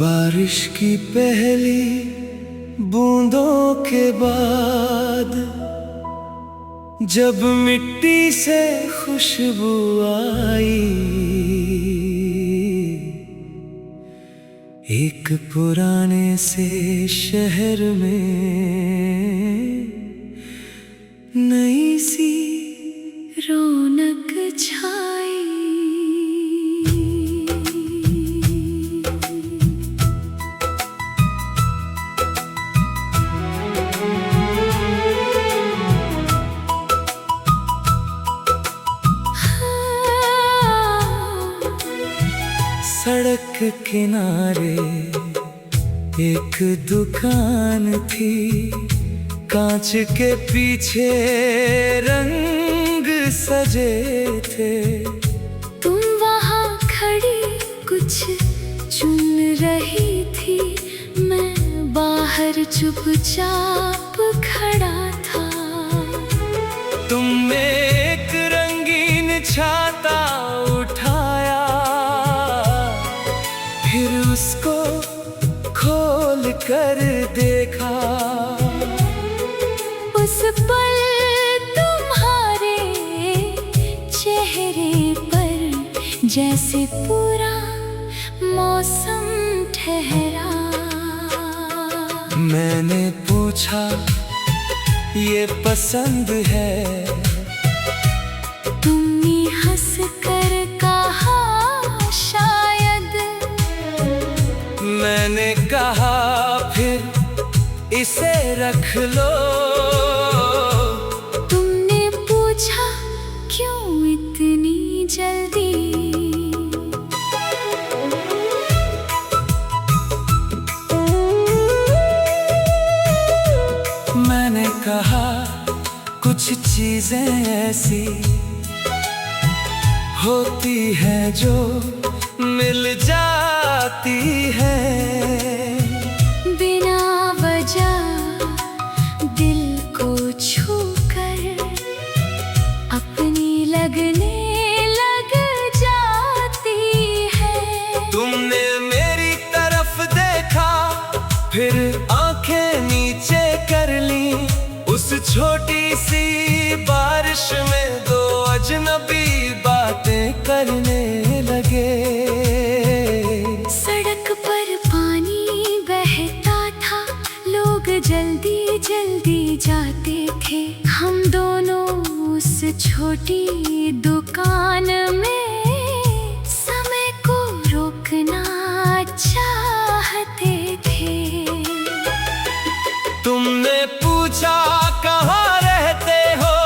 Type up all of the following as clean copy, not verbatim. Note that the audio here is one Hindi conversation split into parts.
बारिश की पहली बूंदों के बाद जब मिट्टी से खुशबू आई, एक पुराने से शहर में नई सी रौनक छाई। सड़क किनारे एक दुकान थी, कांच के पीछे रंग सजे थे। तुम वहाँ खड़ी कुछ चुन रही थी, मैं बाहर चुपचाप खड़ा था। तुमने एक रंगीन छाता उठाया, फिर उसको खोल कर देखा। उस पल तुम्हारे चेहरे पर जैसे पूरा मौसम ठहरा। मैंने पूछा, ये पसंद है? तुमने हंस कर कहा, शायद। मैंने कहा, फिर इसे रख लो। तुमने पूछा, क्यों इतनी जल्दी? मैंने कहा, कुछ चीजें ऐसी होती हैं जो मिल जाती है। बिना वजह दिल को छू कर अपनी लगने लग जाती है। तुमने मेरी तरफ देखा, फिर आंखें नीचे कर ली। उस छोटी सी बारिश में दो अजनबी बातें करने लगे। सड़क पर पानी बहता था, लोग जल्दी जल्दी जाते थे। हम दोनों उस छोटी दुकान में समय को रोकना चाहते थे। तुमने पूछा, कहाँ रहते हो?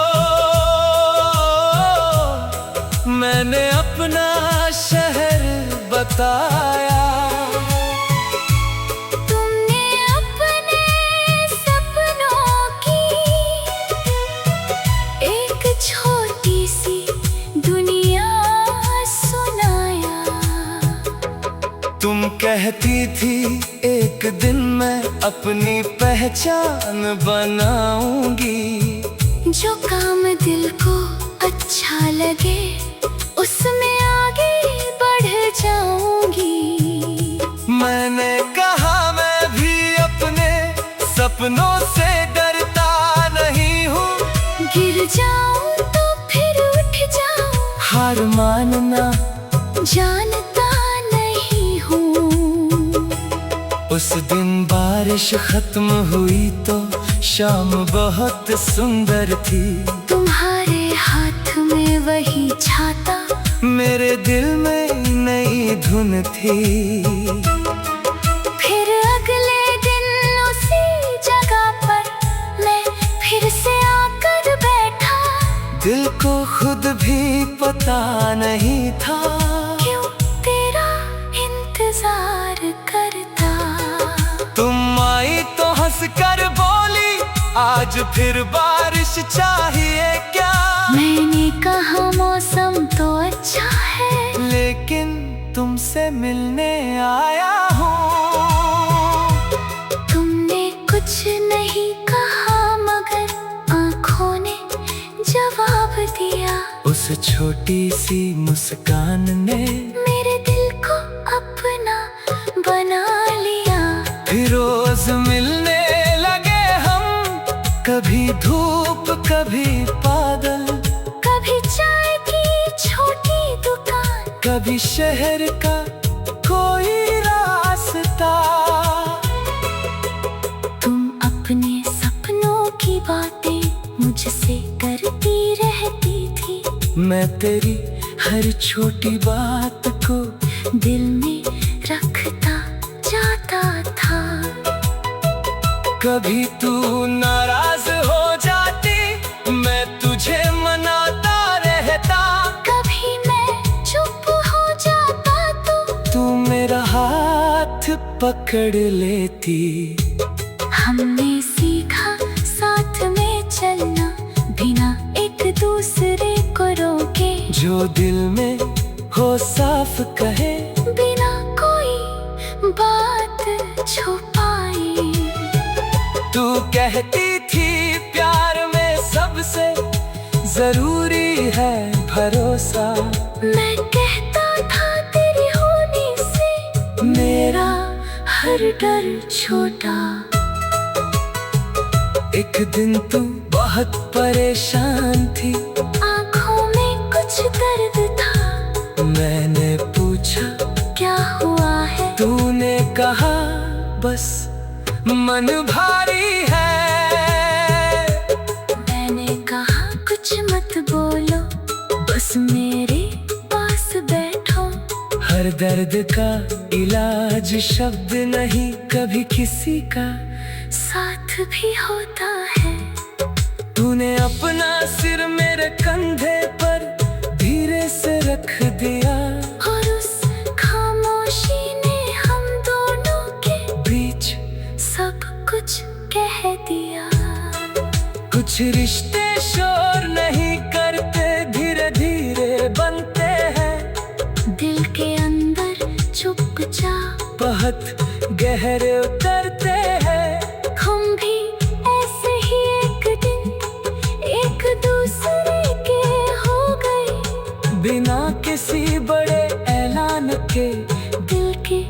मैंने अपना शहर बताया। तुमने अपने सपनों की एक छोटी सी दुनिया सुनाया। तुम कहती थी, एक दिन मैं अपनी पहचान बनाऊंगी। जो काम दिल को अच्छा लगे, उसमें आगे बढ़ जाऊंगी। मैंने कहा, मैं भी अपने सपनों से डरता नहीं हूँ। गिर जाऊं तो फिर उठ जाऊं, हार मानना जानता नहीं हूँ। उस दिन बारिश खत्म हुई तो शाम बहुत सुंदर थी। तुम्हारे हाथ में वही छाता, मेरे दिल में नई धुन थी। फिर अगले दिन उसी जगह पर मैं फिर से आकर बैठा। दिल को खुद भी पता नहीं था, क्यों तेरा इंतजार करता। तुम आई तो हंस कर बोली, आज फिर बारिश चाहिए क्या? मैंने कहा, मौसम तो अच्छा है, लेकिन तुमसे मिलने आया हूँ। तुमने कुछ नहीं कहा, मगर आँखों ने जवाब दिया। उस छोटी सी मुस्कान ने मेरे दिल को अपना बना रोज मिलने लगे हम, कभी धूप कभी बादल, कभी चाय की छोटी दुकान, कभी शहर का कोई रास्ता। तुम अपने सपनों की बातें मुझसे करती रहती थी, मैं तेरी हर छोटी बात को दिल में रखता जाता था। कभी तू नाराज हो जाती, मैं तुझे मनाता रहता, कभी मैं चुप हो जाता तो तू मेरा हाथ पकड़ लेती। हमने सीखा साथ में चलना, बिना एक दूसरे को रोके, जो दिल में हो साफ कहे, बिना कोई बात छुपाए। तू कहती थी प्यार में सबसे जरूरी है भरोसा, मैं कहता था तेरे होने से मेरा हर डर छोटा। एक दिन तू बहुत परेशान थी, आँखों में कुछ दर्द था, मैंने पूछा क्या हुआ है? तूने कहा बस मन भारी है। मैंने कहा कुछ मत बोलो, बस मेरे पास बैठो। हर दर्द का इलाज शब्द नहीं, कभी किसी का साथ भी होता है। तूने अपना सिर मेरे कंधे पर धीरे से रख दिया, और उस खामोशी ने हम दोनों के बीच सब कुछ कह दिया। कुछ रिश्ते शोर नहीं करते, धीरे धीरे बनते हैं, दिल के अंदर चुपचाप बहुत गहरे उतरते हैं। हम भी ऐसे ही एक दिन एक दूसरे के हो गए, बिना किसी बड़े ऐलान के दिल के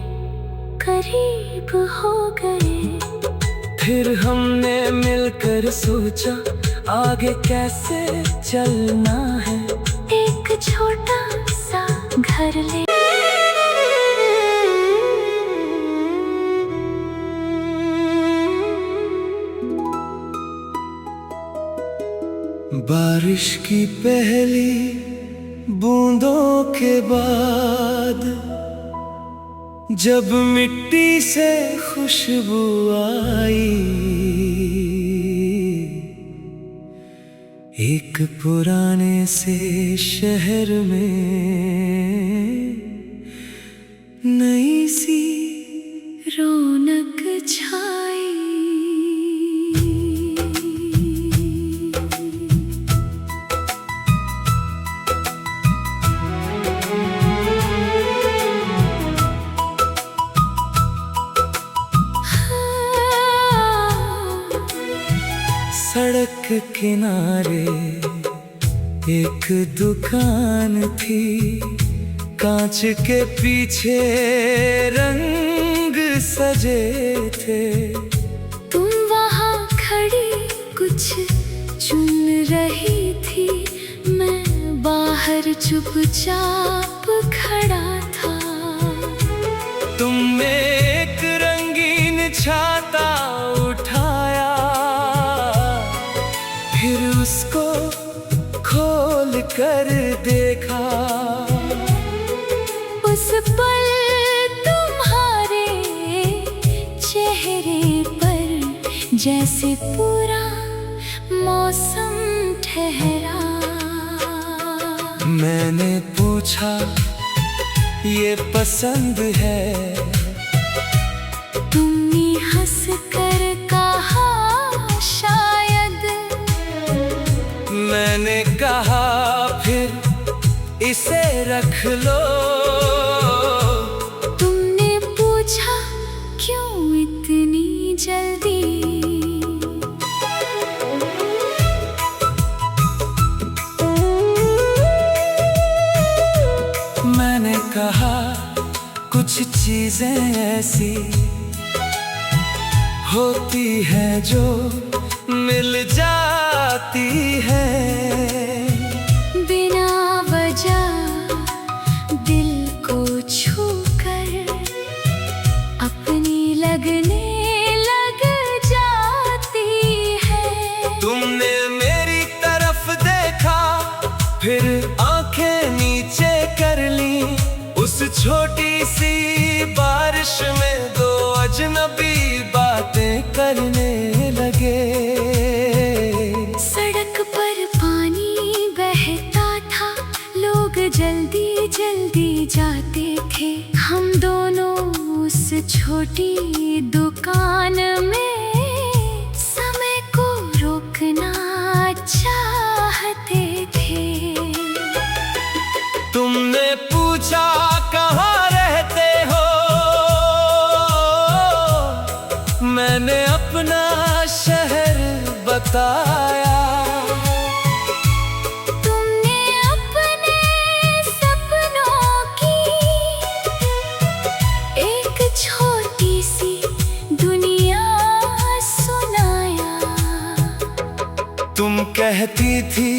करीब हो गए। फिर हमने मिलकर सोचा आगे कैसे चलना है। एक छोटा सा घर ले बारिश की पहली बूंदों के बाद, जब मिट्टी से खुशबू आई, एक पुराने से शहर में नई सी रौनक छाई। सड़क किनारे एक दुकान थी, कांच के पीछे रंग सजे थे। तुम वहाँ खड़ी कुछ चुन रही थी, मैं बाहर चुपचाप खड़ा था। तुमने एक रंगीन छाता उठाया, फिर उसको खोल कर देखा। उस पल तुम्हारे चेहरे पर जैसे पूरा मौसम ठहरा। मैंने पूछा ये पसंद है? तुमने हंस कर कहा शायद। मैंने कहा फिर इसे रख लो। तुमने पूछा क्यों इतनी जल्दी? मैंने कहा कुछ चीजें ऐसी होती है जो मिल जाती है। बिना वजह दिल को छूकर अपनी लगने लग जाती है। तुमने मेरी तरफ देखा, फिर आंखें नीचे कर ली। उस छोटी सी बारिश में दो अजनबी बातें करने लगे। सड़क पर पानी बहता था, लोग जल्दी जल्दी जाते थे। हम दोनों उस छोटी दुकान में समय को रोकना चाहते थे। तुमने पूछा कहाँ रहते हो, मैंने अपना शहर बताया। तुमने अपने सपनों की एक छोटी सी दुनिया सुनाया। तुम कहती थी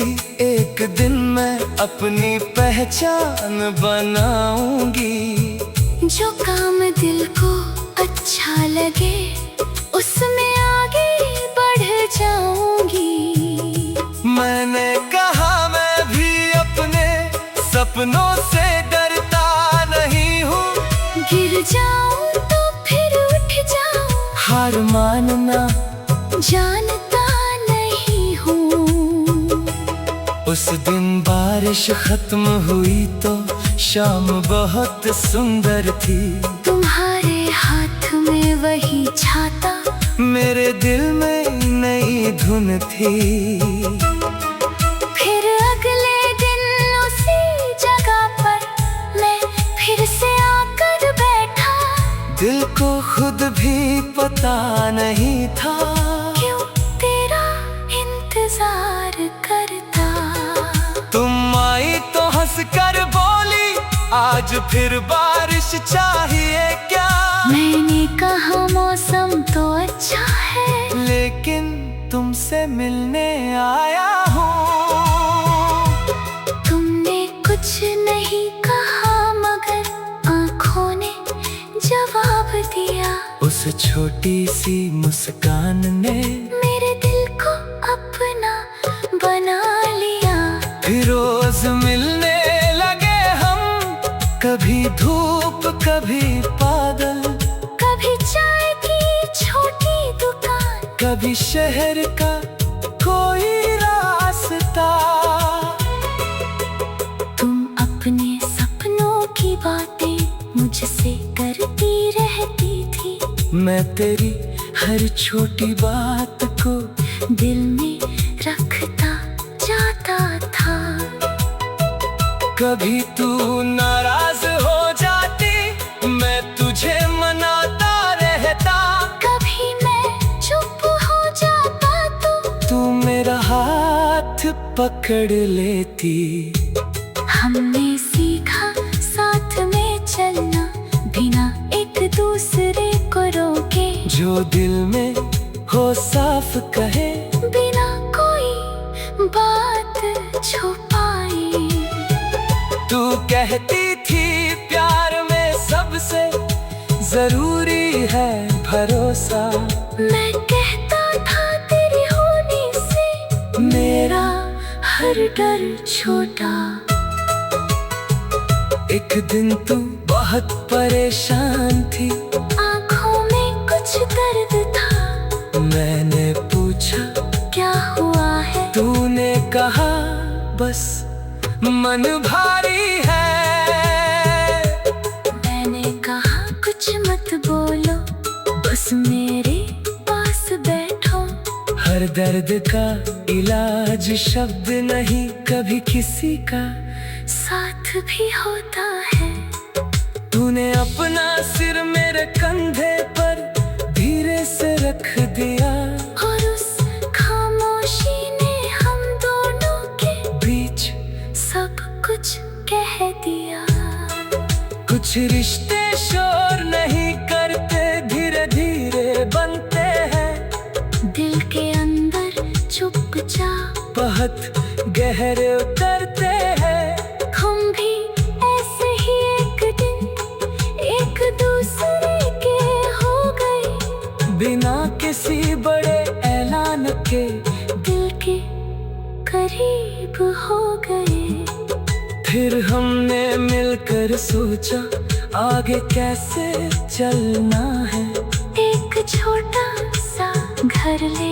एक दिन मैं अपनी पहचान बनाऊंगी। जो काम दिल को अच्छा लगे उसमें आगे बढ़ जाऊंगी। मैंने कहा मैं भी अपने सपनों से डरता नहीं हूँ। गिर जाऊं तो फिर उठ जाऊं, हार मानना जानता नहीं हूँ। उस दिन बारिश खत्म हुई तो शाम बहुत सुंदर थी। तुम्हारे हाथ में वही छाता, मेरे दिल में नई धुन थी। फिर अगले दिन उसी जगह पर मैं फिर से आकर बैठा। दिल को खुद भी पता नहीं था क्यों तेरा इंतजार करता। तुम आई तो हंस कर बोली, आज फिर बारिश चाहिए क्या। मैंने कहा मौसम तो अच्छा है, लेकिन तुमसे मिलने आया हूँ। तुमने कुछ नहीं कहा मगर आँखों ने जवाब दिया। उस छोटी सी मुस्कान ने मेरे दिल को अपना बना लिया। फिर रोज मिलने लगे हम, कभी धूप कभी बादल, कभी चाय की छोटी दुकान, कभी शहर का कोई रास्ता। तुम अपने सपनों की बातें मुझसे करती रहती थी। मैं तेरी हर छोटी बात को दिल में रखता जाता था। कभी तू नाराज हो जाती, मैं तुझे मनाता रहता। कभी मैं चुप हो जाता तो तू मेरा हाथ पकड़ लेती। हमने सीखा साथ में चलना, बिना एक दूसरे को रोके। जो दिल में हो साफ कहे, बिना कोई बात छुपाए। तू कहती थी प्यार में सबसे जरूरी है भरोसा। मैं कहता था तेरे होने से मेरा हर डर छोटा। एक दिन तू बहुत परेशान थी, आँखों में कुछ दर्द था। मैंने पूछा क्या हुआ है? तूने कहा बस मन भारी है। मैंने कहा कुछ मत बोलो, बस मेरे पास बैठो। हर दर्द का इलाज शब्द नहीं, कभी किसी का साथ भी होता है। तूने अपना सिर मेरे कंधे पर धीरे से रख दिया। और उस खामोशी ने हम दोनों के बीच सब कुछ कह दिया। कुछ रिश्ते शोर नहीं करते, धीरे धीरे बनते रुक जा, बहुत गहरे उतरते हैं। हम भी ऐसे ही एक दिन एक दूसरे के हो गए, बिना किसी बड़े ऐलान के दिल के करीब हो गए। फिर हमने मिलकर सोचा आगे कैसे चलना है। एक छोटा सा घर ले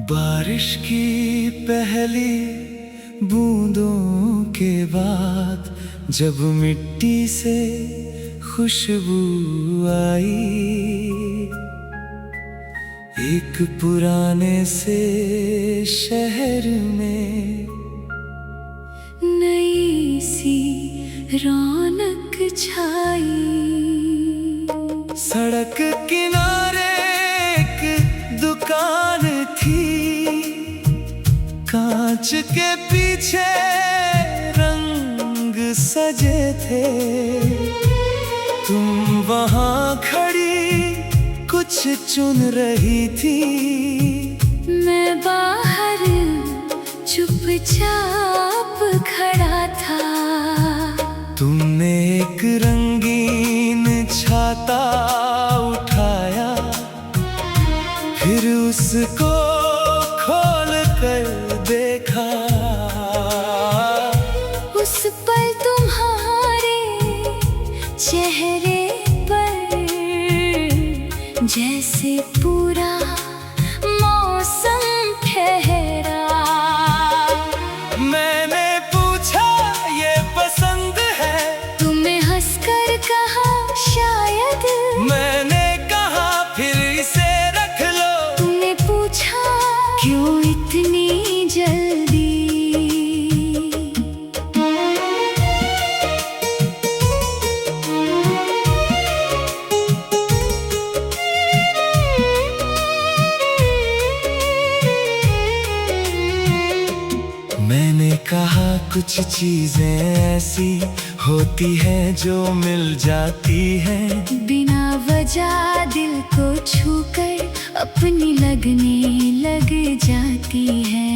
बारिश की पहली बूंदों के बाद जब मिट्टी से खुशबू आई, एक पुराने से शहर में नई सी रौनक छाई। सड़क किनारे एक दुकान थी, कांच के पीछे रंग सजे थे। तुम वहां खड़ी कुछ चुन रही थी, मैं बाहर चुपचाप खड़ा था। तुमने एक रंगीन छाता उठाया, फिर उसको खोल कर देखा। उस पल तुम्हारे चेहरे पर जैसे पूरा मौसम ठहरा। मैंने पूछा ये पसंद है, तुम्हें हंसकर कहा शायद। मैंने कहा फिर इसे रख लो। तुमने पूछा क्यों इतनी जल्दी। मैंने कहा कुछ चीजें ऐसी होती हैं जो मिल जाती हैं, बिना वजह दिल को छूकर अपनी लगने लग जाती है।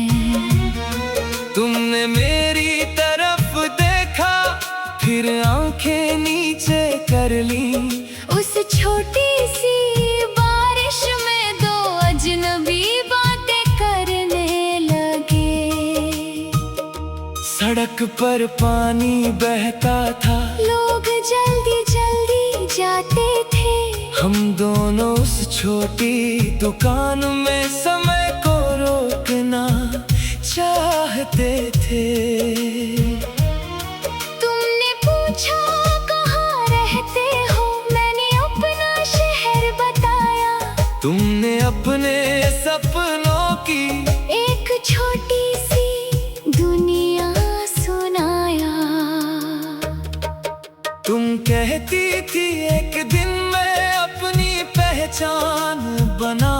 तुमने मेरी तरफ देखा, फिर आंखें नीचे कर ली। उस छोटी सी बारिश में दो अजनबी बातें करने लगे। सड़क पर पानी बहता था, लोग जल्दी जल्दी जाते थे। हम दोनों उस छोटी दुकान में समय को रोकना चाहते थे। तुमने पूछा कहाँ रहते हो, मैंने अपना शहर बताया। तुमने अपने सपनों की एक छोटी सी दुनिया सुनाया। तुम कहती थी एक दिन मैं अपनी पहचान बना